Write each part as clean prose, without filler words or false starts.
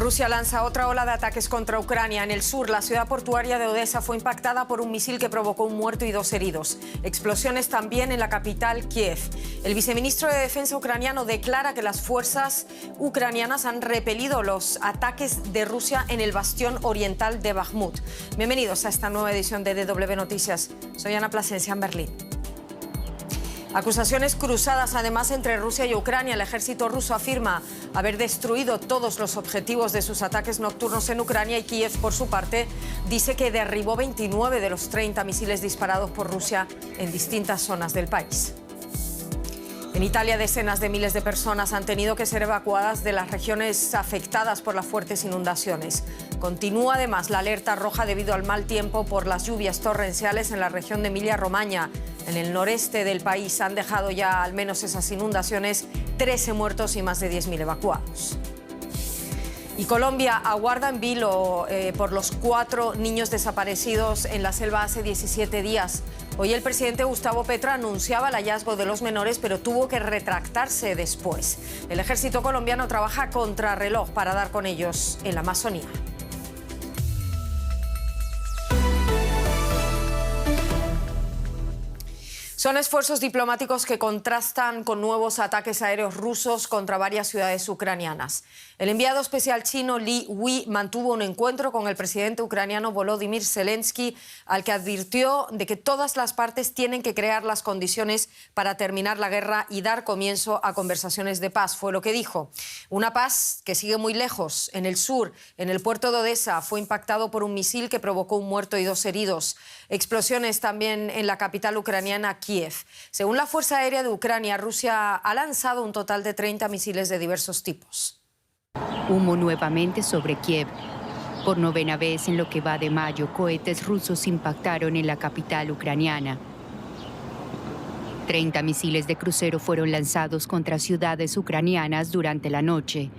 Rusia lanza otra ola de ataques contra Ucrania. En el sur, la ciudad portuaria de Odesa fue impactada por un misil que provocó un muerto y 2 heridos. Explosiones también en la capital, Kiev. El viceministro de Defensa ucraniano declara que las fuerzas ucranianas han repelido los ataques de Rusia en el bastión oriental de Bakhmut. Bienvenidos a esta nueva edición de DW Noticias. Soy Ana Plasencia en Berlín. Acusaciones cruzadas además entre Rusia y Ucrania. El ejército ruso afirma haber destruido todos los objetivos de sus ataques nocturnos en Ucrania y Kiev, por su parte, dice que derribó 29 de los 30 misiles disparados por Rusia en distintas zonas del país. En Italia, decenas de miles de personas han tenido que ser evacuadas de las regiones afectadas por las fuertes inundaciones. Continúa además la alerta roja debido al mal tiempo por las lluvias torrenciales en la región de Emilia-Romagna. En el noreste del país han dejado ya al menos esas inundaciones 13 muertos y más de 10.000 evacuados. Y Colombia aguarda en vilo por los 4 niños desaparecidos en la selva hace 17 días. Hoy el presidente Gustavo Petro anunciaba el hallazgo de los menores, pero tuvo que retractarse después. El ejército colombiano trabaja a contrarreloj para dar con ellos en la Amazonía. Son esfuerzos diplomáticos que contrastan con nuevos ataques aéreos rusos contra varias ciudades ucranianas. El enviado especial chino Li Wei mantuvo un encuentro con el presidente ucraniano Volodymyr Zelensky, al que advirtió de que todas las partes tienen que crear las condiciones para terminar la guerra y dar comienzo a conversaciones de paz. Fue lo que dijo. Una paz que sigue muy lejos. En el sur, en el puerto de Odesa, fue impactado por un misil que provocó un muerto y 2 heridos. Explosiones también en la capital ucraniana, Kiev. Según la Fuerza Aérea de Ucrania, Rusia ha lanzado un total de 30 misiles de diversos tipos. Humo nuevamente sobre Kiev. Por 9ª vez en lo que va de mayo, cohetes rusos impactaron en la capital ucraniana. 30 misiles de crucero fueron lanzados contra ciudades ucranianas durante la noche.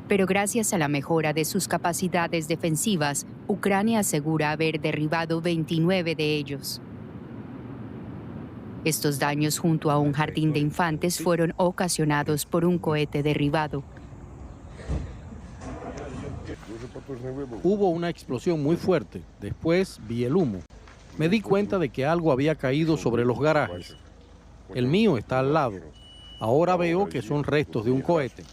Pero gracias a la mejora de sus capacidades defensivas, Ucrania asegura haber derribado 29 de ellos. Estos daños junto a un jardín de infantes fueron ocasionados por un cohete derribado. Hubo una explosión muy fuerte. Después vi el humo. Me di cuenta de que algo había caído sobre los garajes. El mío está al lado. Ahora veo que son restos de un cohete.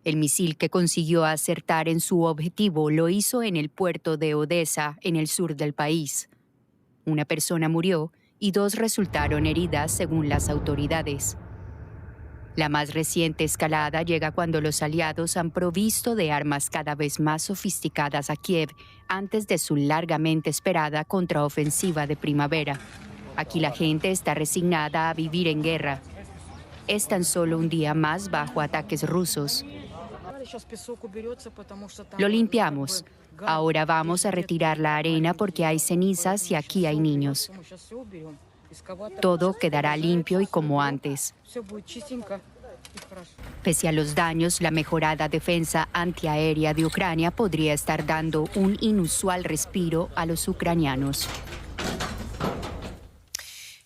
El misil que consiguió acertar en su objetivo lo hizo en el puerto de Odesa, en el sur del país. Una persona murió y 2 resultaron heridas, según las autoridades. La más reciente escalada llega cuando los aliados han provisto de armas cada vez más sofisticadas a Kiev antes de su largamente esperada contraofensiva de primavera. Aquí la gente está resignada a vivir en guerra. Es tan solo un día más bajo ataques rusos. Lo limpiamos. Ahora vamos a retirar la arena porque hay cenizas y aquí hay niños. Todo quedará limpio y como antes. Pese a los daños, la mejorada defensa antiaérea de Ucrania podría estar dando un inusual respiro a los ucranianos.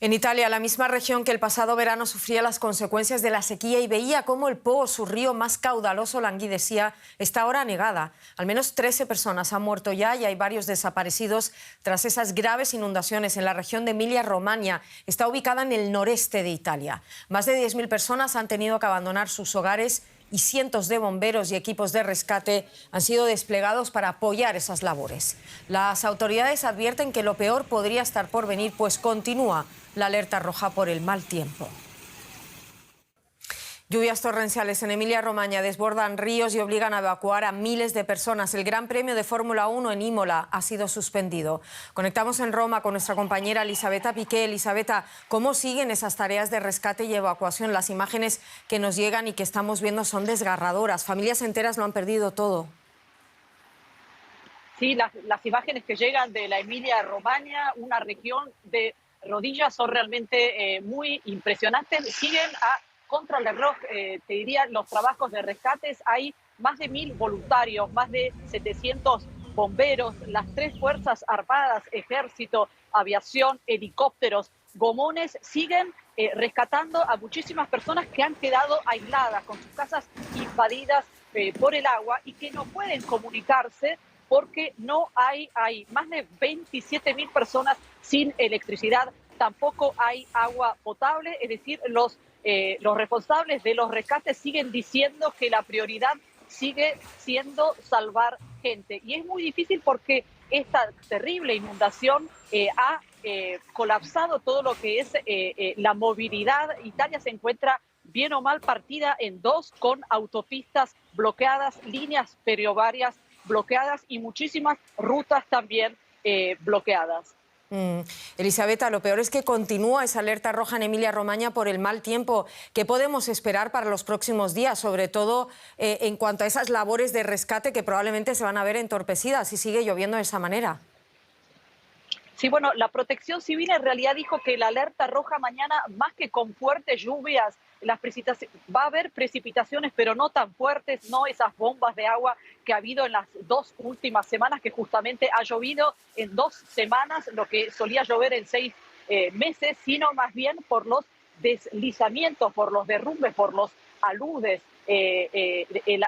En Italia, la misma región que el pasado verano sufría las consecuencias de la sequía y veía cómo el Po, su río más caudaloso, languidecía, está ahora anegada. Al menos 13 personas han muerto ya y hay varios desaparecidos tras esas graves inundaciones en la región de Emilia-Romagna. Está ubicada en el noreste de Italia. Más de 10.000 personas han tenido que abandonar sus hogares y cientos de bomberos y equipos de rescate han sido desplegados para apoyar esas labores. Las autoridades advierten que lo peor podría estar por venir, pues continúa la alerta roja por el mal tiempo. Lluvias torrenciales en Emilia-Romagna desbordan ríos y obligan a evacuar a miles de personas. El Gran Premio de Fórmula 1 en Imola ha sido suspendido. Conectamos en Roma con nuestra compañera Elisabetta Piqué. Elisabetta, ¿cómo siguen esas tareas de rescate y evacuación? Las imágenes que nos llegan y que estamos viendo son desgarradoras. Familias enteras lo han perdido todo. Sí, las imágenes que llegan de la Emilia-Romagna, una región de rodillas, son realmente muy impresionantes. Siguen a contra el reloj, te diría, los trabajos de rescates. Hay más de 1.000 voluntarios, más de 700 bomberos, las 3 fuerzas armadas, ejército, aviación, helicópteros gomones siguen rescatando a muchísimas personas que han quedado aisladas, con sus casas invadidas por el agua y que no pueden comunicarse porque no hay más de 27.000 personas sin electricidad, tampoco hay agua potable, es decir, los responsables de los rescates siguen diciendo que la prioridad sigue siendo salvar gente. Y es muy difícil porque esta terrible inundación ha colapsado todo lo que es la movilidad. Italia se encuentra bien o mal partida en dos, con autopistas bloqueadas, líneas ferroviarias bloqueadas y muchísimas rutas también bloqueadas. Elisabetta, lo peor es que continúa esa alerta roja en Emilia-Romagna por el mal tiempo. ¿Qué podemos esperar para los próximos días? Sobre todo en cuanto a esas labores de rescate que probablemente se van a ver entorpecidas si sigue lloviendo de esa manera. Sí, bueno, la Protección Civil en realidad dijo que la alerta roja mañana, más que con fuertes lluvias, va a haber precipitaciones, pero no tan fuertes, no esas bombas de agua que ha habido en las 2 últimas semanas, que justamente ha llovido en 2 semanas, lo que solía llover en 6 meses, sino más bien por los deslizamientos, por los derrumbes, por los aludes,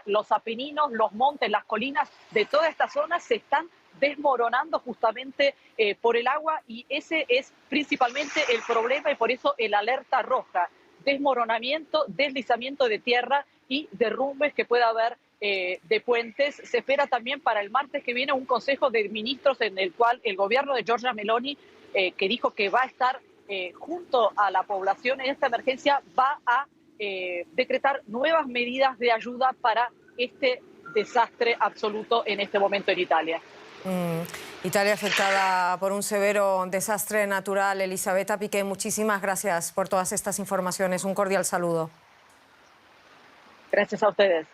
los Apeninos, los montes, las colinas de toda esta zona se están desmoronando justamente por el agua, y ese es principalmente el problema, y por eso el alerta roja: desmoronamiento, deslizamiento de tierra y derrumbes que pueda haber de puentes. Se espera también para el martes que viene un consejo de ministros en el cual el gobierno de Giorgia Meloni, que dijo que va a estar junto a la población en esta emergencia, va a decretar nuevas medidas de ayuda para este desastre absoluto en este momento en Italia. Italia afectada por un severo desastre natural. Elisabetta Piqué, muchísimas gracias por todas estas informaciones. Un cordial saludo. Gracias a ustedes.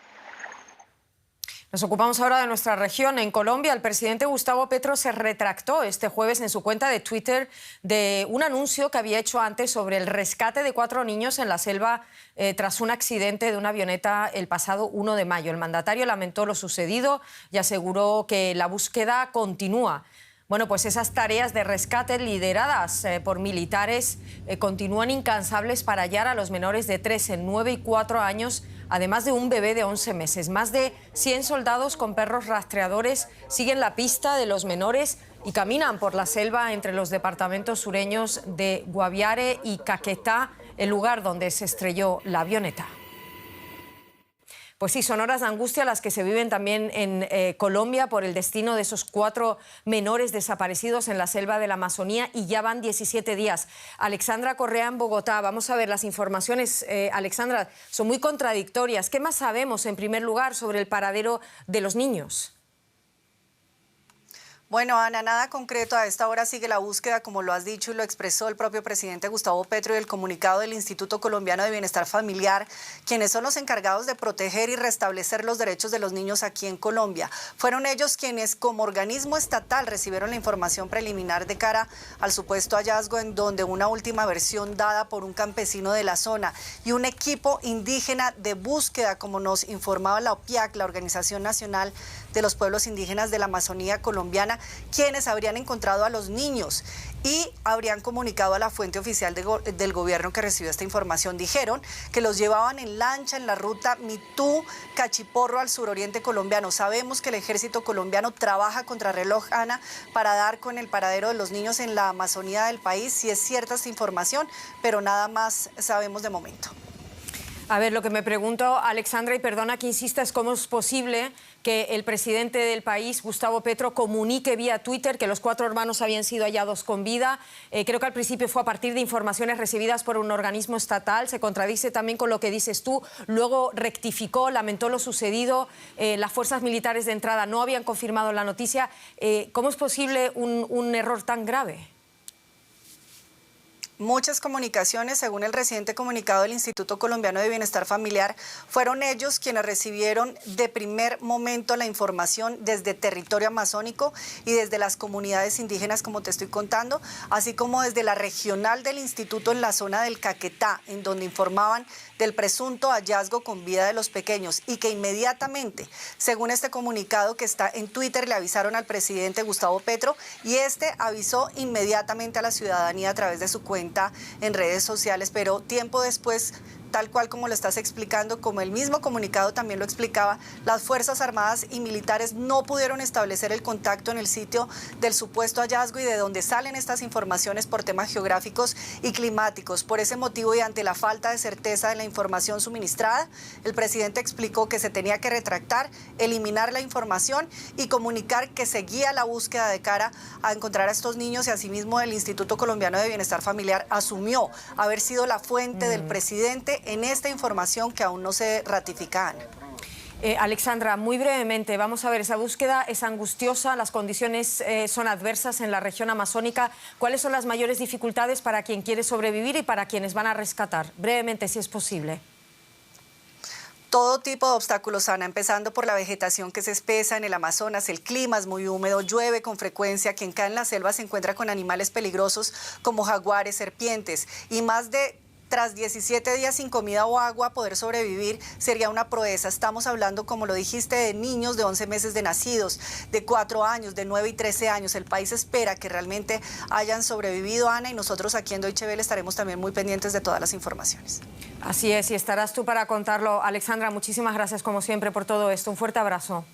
Nos ocupamos ahora de nuestra región. En Colombia, el presidente Gustavo Petro se retractó este jueves en su cuenta de Twitter de un anuncio que había hecho antes sobre el rescate de 4 niños en la selva tras un accidente de una avioneta el pasado 1 de mayo. El mandatario lamentó lo sucedido y aseguró que la búsqueda continúa. Bueno, pues esas tareas de rescate lideradas por militares continúan incansables para hallar a los menores de 13, 9 y 4 años, además de un bebé de 11 meses. Más de 100 soldados con perros rastreadores siguen la pista de los menores y caminan por la selva entre los departamentos sureños de Guaviare y Caquetá, el lugar donde se estrelló la avioneta. Pues sí, son horas de angustia las que se viven también en Colombia por el destino de esos 4 menores desaparecidos en la selva de la Amazonía, y ya van 17 días. Alexandra Correa en Bogotá. Vamos a ver las informaciones, Alexandra, son muy contradictorias. ¿Qué más sabemos, en primer lugar, sobre el paradero de los niños? Bueno, Ana, nada concreto. A esta hora sigue la búsqueda, como lo has dicho y lo expresó el propio presidente Gustavo Petro, y el comunicado del Instituto Colombiano de Bienestar Familiar, quienes son los encargados de proteger y restablecer los derechos de los niños aquí en Colombia. Fueron ellos quienes, como organismo estatal, recibieron la información preliminar de cara al supuesto hallazgo, en donde una última versión dada por un campesino de la zona y un equipo indígena de búsqueda, como nos informaba la OPIAC, la Organización Nacional de los Pueblos Indígenas de la Amazonía colombiana, quienes habrían encontrado a los niños y habrían comunicado a la fuente oficial del gobierno que recibió esta información. Dijeron que los llevaban en lancha en la ruta Mitú-Cachiporro al suroriente colombiano. Sabemos que el ejército colombiano trabaja contra reloj, Ana, para dar con el paradero de los niños en la Amazonía del país. Si es cierta esta información, pero nada más sabemos de momento. A ver, lo que me pregunto, Alexandra, y perdona que insista, es cómo es posible que el presidente del país, Gustavo Petro, comunique vía Twitter que los 4 hermanos habían sido hallados con vida. Creo que al principio fue a partir de informaciones recibidas por un organismo estatal. Se contradice también con lo que dices tú. Luego rectificó, lamentó lo sucedido. Las fuerzas militares de entrada no habían confirmado la noticia. ¿Cómo es posible un error tan grave? Muchas comunicaciones, según el reciente comunicado del Instituto Colombiano de Bienestar Familiar, fueron ellos quienes recibieron de primer momento la información desde territorio amazónico y desde las comunidades indígenas, como te estoy contando, así como desde la regional del instituto en la zona del Caquetá, en donde informaban del presunto hallazgo con vida de los pequeños, y que inmediatamente, según este comunicado que está en Twitter, le avisaron al presidente Gustavo Petro, y este avisó inmediatamente a la ciudadanía a través de su cuenta cuenta en redes sociales, pero tiempo después, tal cual como lo estás explicando, como el mismo comunicado también lo explicaba, las Fuerzas Armadas y militares no pudieron establecer el contacto en el sitio del supuesto hallazgo y de donde salen estas informaciones por temas geográficos y climáticos. Por ese motivo y ante la falta de certeza de la información suministrada, el presidente explicó que se tenía que retractar, eliminar la información y comunicar que seguía la búsqueda de cara a encontrar a estos niños, y asimismo el Instituto Colombiano de Bienestar Familiar asumió haber sido la fuente del presidente en esta información que aún no se ratifica, Ana. Alexandra, muy brevemente, vamos a ver, esa búsqueda es angustiosa, las condiciones son adversas en la región amazónica. ¿Cuáles son las mayores dificultades para quien quiere sobrevivir y para quienes van a rescatar? Brevemente, si es posible. Todo tipo de obstáculos, Ana, empezando por la vegetación que se espesa en el Amazonas, el clima es muy húmedo, llueve con frecuencia, quien cae en la selva se encuentra con animales peligrosos como jaguares, serpientes, y tras 17 días sin comida o agua, poder sobrevivir sería una proeza. Estamos hablando, como lo dijiste, de niños de 11 meses de nacidos, de 4 años, de 9 y 13 años. El país espera que realmente hayan sobrevivido, Ana, y nosotros aquí en Deutsche Welle estaremos también muy pendientes de todas las informaciones. Así es, y estarás tú para contarlo. Alexandra, muchísimas gracias como siempre por todo esto. Un fuerte abrazo.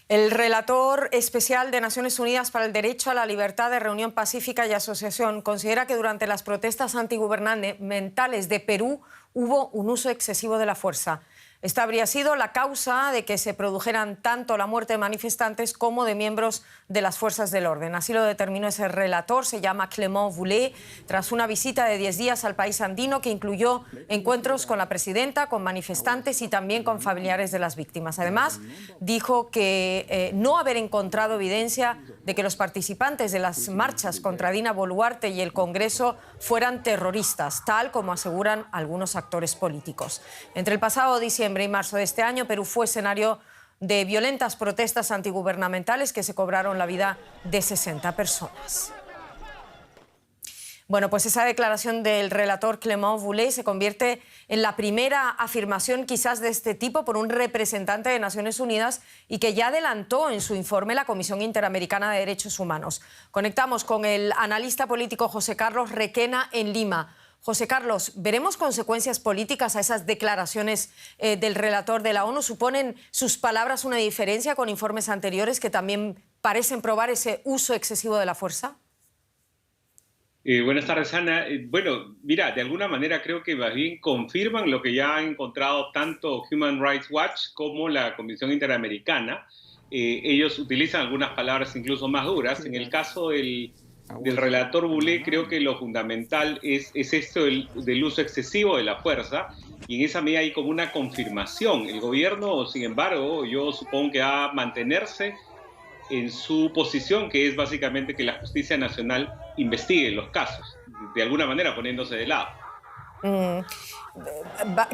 El relator especial de Naciones Unidas para el Derecho a la Libertad de Reunión Pacífica y Asociación considera que durante las protestas antigubernamentales de Perú hubo un uso excesivo de la fuerza. Esta habría sido la causa de que se produjeran tanto la muerte de manifestantes como de miembros de las fuerzas del orden. Así lo determinó ese relator, se llama Clément Boulet, tras una visita de 10 días al país andino que incluyó encuentros con la presidenta, con manifestantes y también con familiares de las víctimas. Además, dijo que no haber encontrado evidencia de que los participantes de las marchas contra Dina Boluarte y el Congreso fueran terroristas, tal como aseguran algunos actores políticos. Entre el pasado diciembre y marzo de este año, Perú fue escenario de violentas protestas antigubernamentales que se cobraron la vida de 60 personas. Bueno, pues esa declaración del relator Clément Boulet se convierte en la primera afirmación quizás de este tipo por un representante de Naciones Unidas y que ya adelantó en su informe la Comisión Interamericana de Derechos Humanos. Conectamos con el analista político José Carlos Requena en Lima. José Carlos, ¿veremos consecuencias políticas a esas declaraciones del relator de la ONU? ¿Suponen sus palabras una diferencia con informes anteriores que también parecen probar ese uso excesivo de la fuerza? Buenas tardes, Ana. Bueno, mira, de alguna manera creo que más bien confirman lo que ya han encontrado tanto Human Rights Watch como la Comisión Interamericana. Ellos utilizan algunas palabras incluso más duras. En el caso del relator Boulet, creo que lo fundamental es esto del uso excesivo de la fuerza, y en esa medida hay como una confirmación. El gobierno, sin embargo, yo supongo que va a mantenerse en su posición, que es básicamente que la justicia nacional investigue los casos, de alguna manera poniéndose de lado.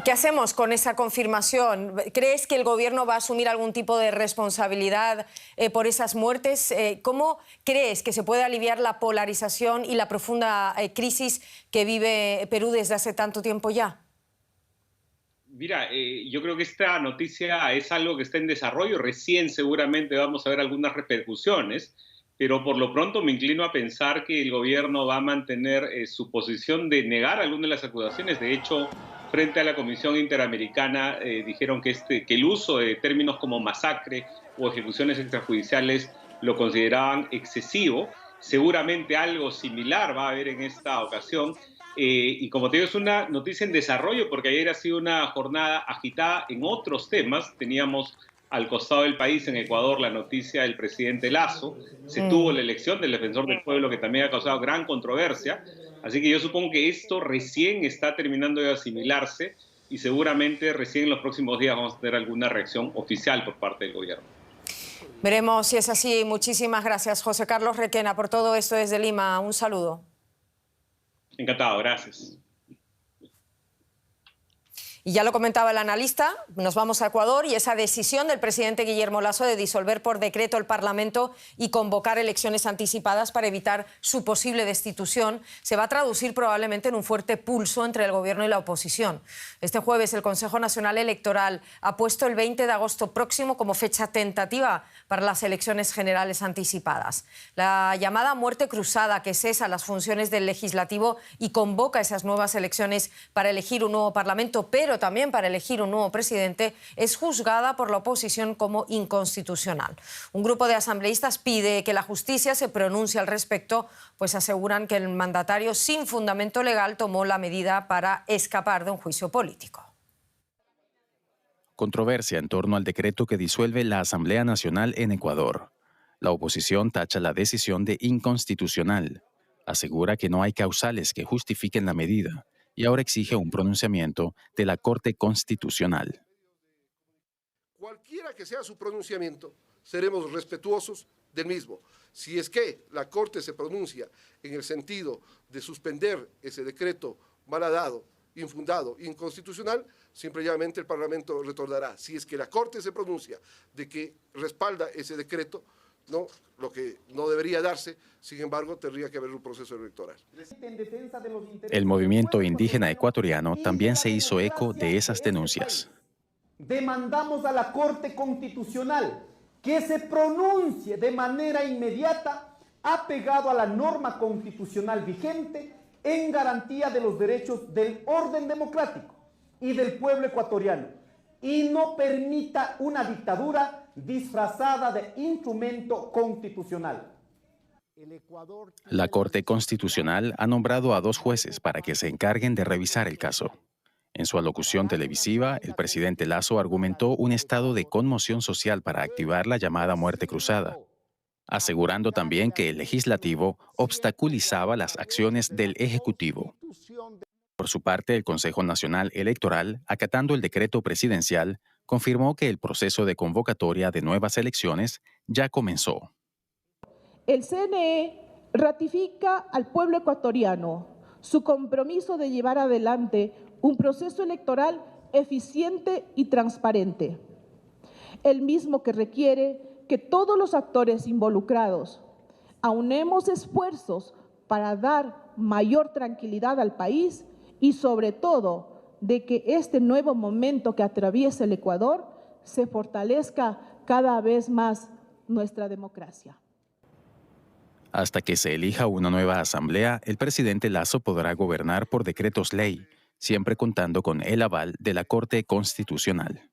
¿Qué hacemos con esa confirmación? ¿Crees que el gobierno va a asumir algún tipo de responsabilidad por esas muertes? ¿Cómo crees que se puede aliviar la polarización y la profunda crisis que vive Perú desde hace tanto tiempo ya? Mira, yo creo que esta noticia es algo que está en desarrollo. Recién seguramente vamos a ver algunas repercusiones, pero por lo pronto me inclino a pensar que el gobierno va a mantener su posición de negar algunas de las acusaciones. De hecho, frente a la Comisión Interamericana dijeron que el uso de términos como masacre o ejecuciones extrajudiciales lo consideraban excesivo. Seguramente algo similar va a haber en esta ocasión. Y como te digo, es una noticia en desarrollo porque ayer ha sido una jornada agitada en otros temas. Teníamos al costado del país, en Ecuador, la noticia del presidente Lasso. Se tuvo la elección del defensor del pueblo, que también ha causado gran controversia. Así que yo supongo que esto recién está terminando de asimilarse y seguramente recién en los próximos días vamos a tener alguna reacción oficial por parte del gobierno. Veremos si es así. Muchísimas gracias, José Carlos Requena, por todo esto desde Lima. Un saludo. Encantado, gracias. Y ya lo comentaba el analista, nos vamos a Ecuador y esa decisión del presidente Guillermo Lasso de disolver por decreto el Parlamento y convocar elecciones anticipadas para evitar su posible destitución se va a traducir probablemente en un fuerte pulso entre el gobierno y la oposición. Este jueves el Consejo Nacional Electoral ha puesto el 20 de agosto próximo como fecha tentativa para las elecciones generales anticipadas. La llamada muerte cruzada, que cesa las funciones del legislativo y convoca esas nuevas elecciones para elegir un nuevo Parlamento, pero también para elegir un nuevo presidente, es juzgada por la oposición como inconstitucional. Un grupo de asambleístas pide que la justicia se pronuncie al respecto, pues aseguran que el mandatario sin fundamento legal tomó la medida para escapar de un juicio político. Controversia en torno al decreto que disuelve la Asamblea Nacional en Ecuador. La oposición tacha la decisión de inconstitucional. Asegura que no hay causales que justifiquen la medida y ahora exige un pronunciamiento de la Corte Constitucional. Cualquiera que sea su pronunciamiento, seremos respetuosos del mismo. Si es que la Corte se pronuncia en el sentido de suspender ese decreto malhadado, infundado, inconstitucional, simplemente el Parlamento retornará. Si es que la Corte se pronuncia de que respalda ese decreto, no, lo que no debería darse, sin embargo, tendría que haber un proceso electoral. El movimiento indígena ecuatoriano también se hizo eco de esas denuncias. Demandamos a la Corte Constitucional que se pronuncie de manera inmediata, apegado a la norma constitucional vigente, en garantía de los derechos del orden democrático y del pueblo ecuatoriano, y no permita una dictadura disfrazada de instrumento constitucional. La Corte Constitucional ha nombrado a 2 jueces para que se encarguen de revisar el caso. En su alocución televisiva, el presidente Lasso argumentó un estado de conmoción social para activar la llamada muerte cruzada, asegurando también que el legislativo obstaculizaba las acciones del Ejecutivo. Por su parte, el Consejo Nacional Electoral, acatando el decreto presidencial, confirmó que el proceso de convocatoria de nuevas elecciones ya comenzó. El CNE ratifica al pueblo ecuatoriano su compromiso de llevar adelante un proceso electoral eficiente y transparente, el mismo que requiere que todos los actores involucrados aunemos esfuerzos para dar mayor tranquilidad al país y sobre todo de que este nuevo momento que atraviesa el Ecuador se fortalezca cada vez más nuestra democracia. Hasta que se elija una nueva asamblea, el presidente Lasso podrá gobernar por decretos ley, siempre contando con el aval de la Corte Constitucional.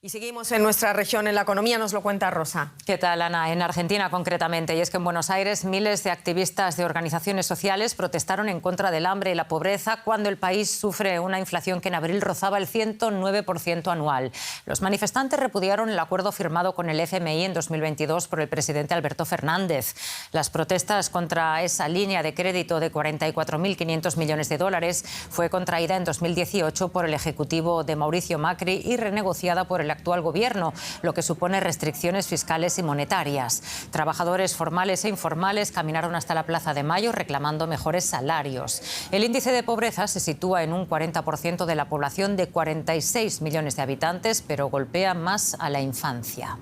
Y seguimos en nuestra región, en la economía, nos lo cuenta Rosa. ¿Qué tal, Ana? En Argentina, concretamente. Y es que en Buenos Aires miles de activistas de organizaciones sociales protestaron en contra del hambre y la pobreza cuando el país sufre una inflación que en abril rozaba el 109% anual. Los manifestantes repudiaron el acuerdo firmado con el FMI en 2022 por el presidente Alberto Fernández. Las protestas contra esa línea de crédito de 44.500 millones de dólares fue contraída en 2018 por el ejecutivo de Mauricio Macri y renegociada por el actual gobierno, lo que supone restricciones fiscales y monetarias. Trabajadores formales e informales caminaron hasta la Plaza de Mayo reclamando mejores salarios. El índice de pobreza se sitúa en un 40% de la población de 46 millones de habitantes, pero golpea más a la infancia.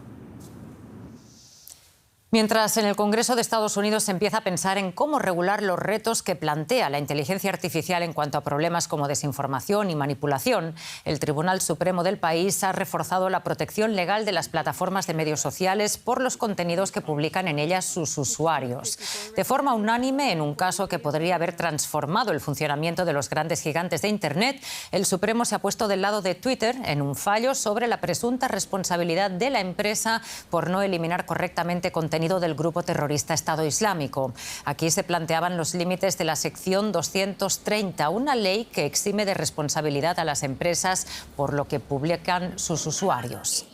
Mientras en el Congreso de Estados Unidos se empieza a pensar en cómo regular los retos que plantea la inteligencia artificial en cuanto a problemas como desinformación y manipulación, el Tribunal Supremo del país ha reforzado la protección legal de las plataformas de medios sociales por los contenidos que publican en ellas sus usuarios. De forma unánime, en un caso que podría haber transformado el funcionamiento de los grandes gigantes de Internet, el Supremo se ha puesto del lado de Twitter en un fallo sobre la presunta responsabilidad de la empresa por no eliminar correctamente contenido del grupo terrorista Estado Islámico. Aquí se planteaban los límites de la sección 230, una ley que exime de responsabilidad a las empresas por lo que publican sus usuarios.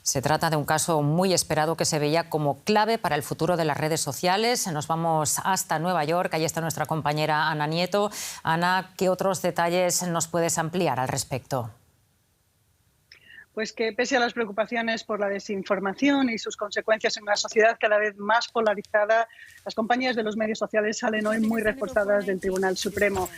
Se trata de un caso muy esperado que se veía como clave para el futuro de las redes sociales. Nos vamos hasta Nueva York. Allí está nuestra compañera Ana Nieto. Ana, ¿qué otros detalles nos puedes ampliar al respecto? Pues que pese a las preocupaciones por la desinformación y sus consecuencias en una sociedad cada vez más polarizada, las compañías de los medios sociales salen hoy muy reforzadas del Tribunal Supremo.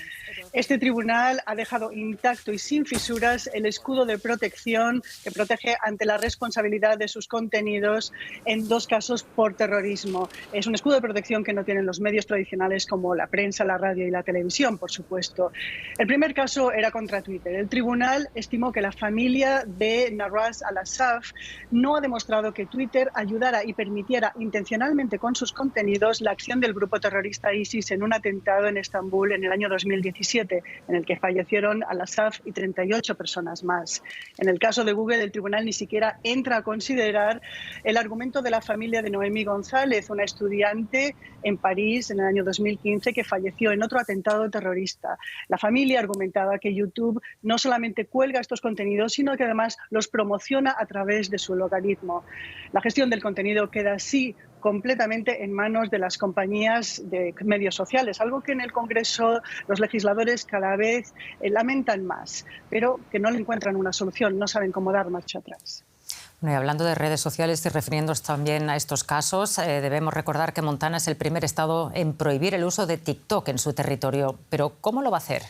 Este tribunal ha dejado intacto y sin fisuras el escudo de protección que protege ante la responsabilidad de sus contenidos en 2 casos por terrorismo. Es un escudo de protección que no tienen los medios tradicionales como la prensa, la radio y la televisión, por supuesto. El primer caso era contra Twitter. El tribunal estimó que la familia de Narras al-Assaf no ha demostrado que Twitter ayudara y permitiera intencionalmente con sus contenidos la acción del grupo terrorista ISIS en un atentado en Estambul en el año 2017. En el que fallecieron al-Assaf y 38 personas más. En el caso de Google, el tribunal ni siquiera entra a considerar el argumento de la familia de Noemí González, una estudiante en París en el año 2015 que falleció en otro atentado terrorista. La familia argumentaba que YouTube no solamente cuelga estos contenidos, sino que además los promociona a través de su logaritmo. La gestión del contenido queda así completamente en manos de las compañías de medios sociales, algo que en el Congreso los legisladores cada vez lamentan más, pero que no le encuentran una solución, no saben cómo dar marcha atrás. Bueno, y hablando de redes sociales y refiriéndonos también a estos casos, debemos recordar que Montana es el primer estado en prohibir el uso de TikTok en su territorio. Pero ¿cómo lo va a hacer?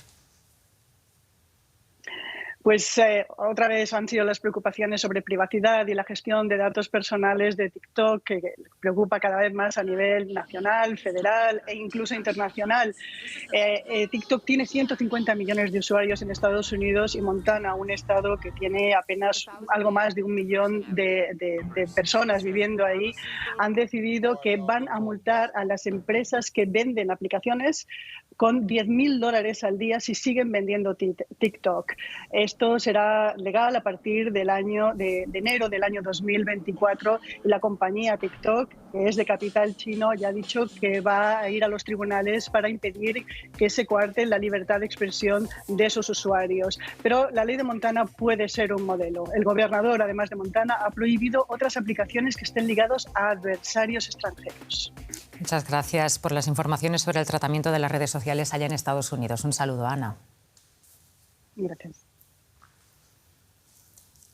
Pues otra vez han sido las preocupaciones sobre privacidad y la gestión de datos personales de TikTok, que preocupa cada vez más a nivel nacional, federal e incluso internacional. TikTok tiene 150 millones de usuarios en Estados Unidos y Montana, un estado que tiene apenas algo más de 1 millón de personas viviendo ahí, han decidido que van a multar a las empresas que venden aplicaciones con $10.000 al día si siguen vendiendo TikTok. Esto será legal a partir del año de enero del año 2024 y la compañía TikTok, que es de capital chino, ya ha dicho que va a ir a los tribunales para impedir que se coarte la libertad de expresión de sus usuarios. Pero la ley de Montana puede ser un modelo. El gobernador, además de Montana, ha prohibido otras aplicaciones que estén ligados a adversarios extranjeros. Muchas gracias por las informaciones sobre el tratamiento de las redes sociales allá en Estados Unidos. Un saludo, Ana. Gracias.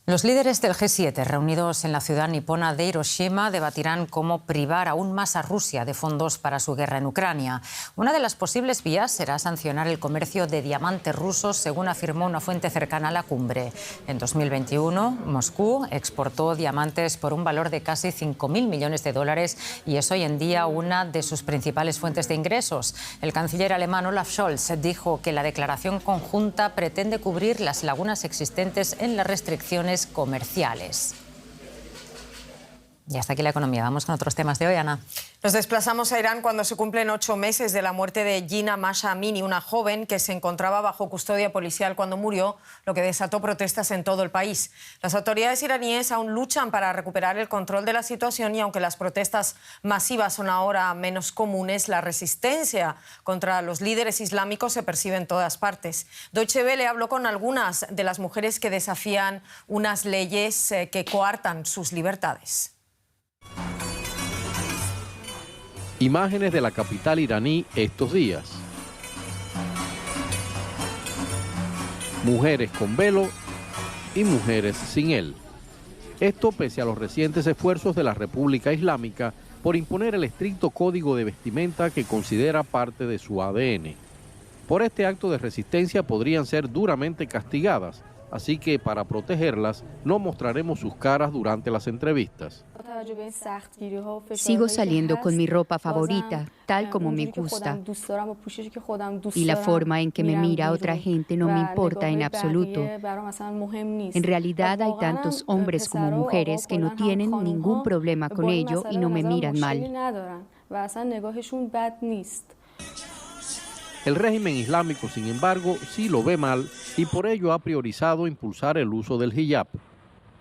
Los líderes del G7, reunidos en la ciudad nipona de Hiroshima, debatirán cómo privar aún más a Rusia de fondos para su guerra en Ucrania. Una de las posibles vías será sancionar el comercio de diamantes rusos, según afirmó una fuente cercana a la cumbre. En 2021, Moscú exportó diamantes por un valor de casi $5.000 millones y es hoy en día una de sus principales fuentes de ingresos. El canciller alemán Olaf Scholz dijo que la declaración conjunta pretende cubrir las lagunas existentes en las restricciones comerciales. Y hasta aquí la economía. Vamos con otros temas de hoy, Ana. Nos desplazamos a Irán cuando se cumplen 8 meses de la muerte de Gina Masha Amini, una joven que se encontraba bajo custodia policial cuando murió, lo que desató protestas en todo el país. Las autoridades iraníes aún luchan para recuperar el control de la situación y aunque las protestas masivas son ahora menos comunes, la resistencia contra los líderes islámicos se percibe en todas partes. Deutsche Welle habló con algunas de las mujeres que desafían unas leyes que coartan sus libertades. Imágenes de la capital iraní estos días. Mujeres con velo y mujeres sin él. Esto pese a los recientes esfuerzos de la República Islámica por imponer el estricto código de vestimenta que considera parte de su ADN. Por este acto de resistencia podrían ser duramente castigadas, así que para protegerlas no mostraremos sus caras durante las entrevistas. Sigo saliendo con mi ropa favorita, tal como me gusta. Y la forma en que me mira otra gente no me importa en absoluto. En realidad hay tantos hombres como mujeres que no tienen ningún problema con ello y no me miran mal. El régimen islámico, sin embargo, sí lo ve mal y por ello ha priorizado impulsar el uso del hijab.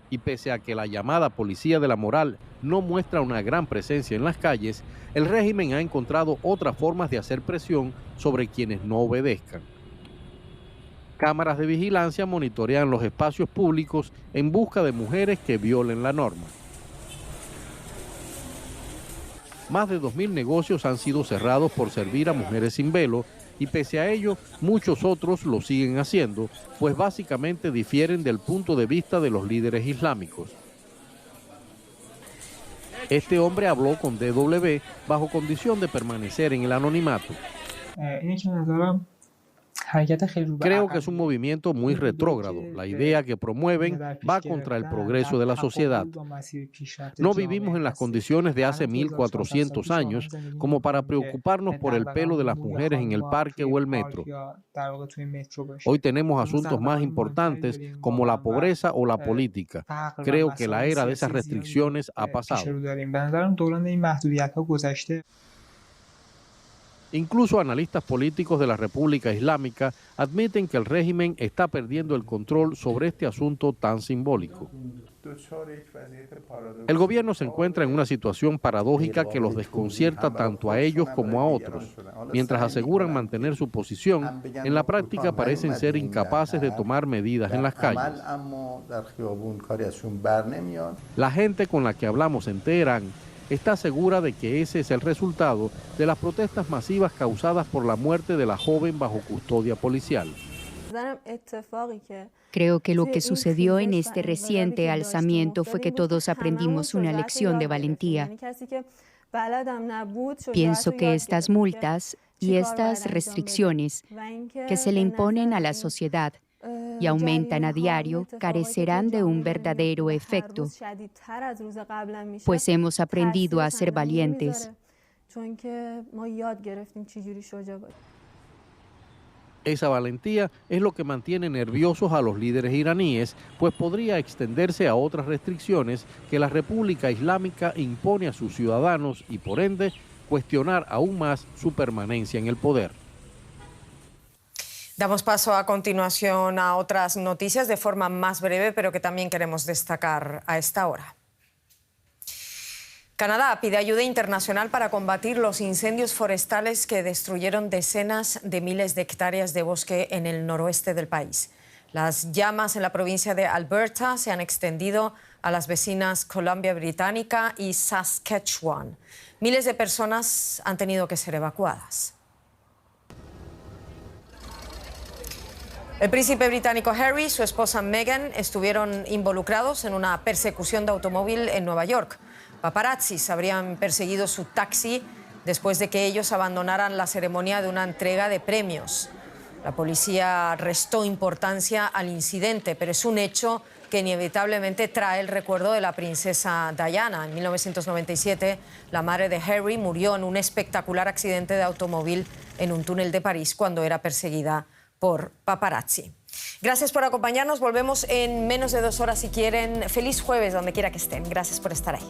Y pese a que la llamada policía de la moral no muestra una gran presencia en las calles, el régimen ha encontrado otras formas de hacer presión sobre quienes no obedezcan. Cámaras de vigilancia monitorean los espacios públicos en busca de mujeres que violen la norma. Más de 2.000 negocios han sido cerrados por servir a mujeres sin velo y pese a ello, muchos otros lo siguen haciendo, pues básicamente difieren del punto de vista de los líderes islámicos. Este hombre habló con DW bajo condición de permanecer en el anonimato. Creo que es un movimiento muy retrógrado. La idea que promueven va contra el progreso de la sociedad. No vivimos en las condiciones de hace 1400 años como para preocuparnos por el pelo de las mujeres en el parque o el metro. Hoy tenemos asuntos más importantes como la pobreza o la política. Creo que la era de esas restricciones ha pasado. Incluso analistas políticos de la República Islámica admiten que el régimen está perdiendo el control sobre este asunto tan simbólico. El gobierno se encuentra en una situación paradójica que los desconcierta tanto a ellos como a otros. Mientras aseguran mantener su posición, en la práctica parecen ser incapaces de tomar medidas en las calles. La gente con la que hablamos en Teherán está segura de que ese es el resultado de las protestas masivas causadas por la muerte de la joven bajo custodia policial. Creo que lo que sucedió en este reciente alzamiento fue que todos aprendimos una lección de valentía. Pienso que estas multas y estas restricciones que se le imponen a la sociedad y aumentan a diario, carecerán de un verdadero efecto, pues hemos aprendido a ser valientes. Esa valentía es lo que mantiene nerviosos a los líderes iraníes, pues podría extenderse a otras restricciones que la República Islámica impone a sus ciudadanos y, por ende, cuestionar aún más su permanencia en el poder. Damos paso a continuación a otras noticias de forma más breve, pero que también queremos destacar a esta hora. Canadá pide ayuda internacional para combatir los incendios forestales que destruyeron decenas de miles de hectáreas de bosque en el noroeste del país. Las llamas en la provincia de Alberta se han extendido a las vecinas Columbia Británica y Saskatchewan. Miles de personas han tenido que ser evacuadas. El príncipe británico Harry y su esposa Meghan estuvieron involucrados en una persecución de automóvil en Nueva York. Paparazzis habrían perseguido su taxi después de que ellos abandonaran la ceremonia de una entrega de premios. La policía restó importancia al incidente, pero es un hecho que inevitablemente trae el recuerdo de la princesa Diana. En 1997, la madre de Harry murió en un espectacular accidente de automóvil en un túnel de París cuando era perseguida por paparazzi. Gracias por acompañarnos. Volvemos en menos de 2 horas si quieren. Feliz jueves donde quiera que estén. Gracias por estar ahí.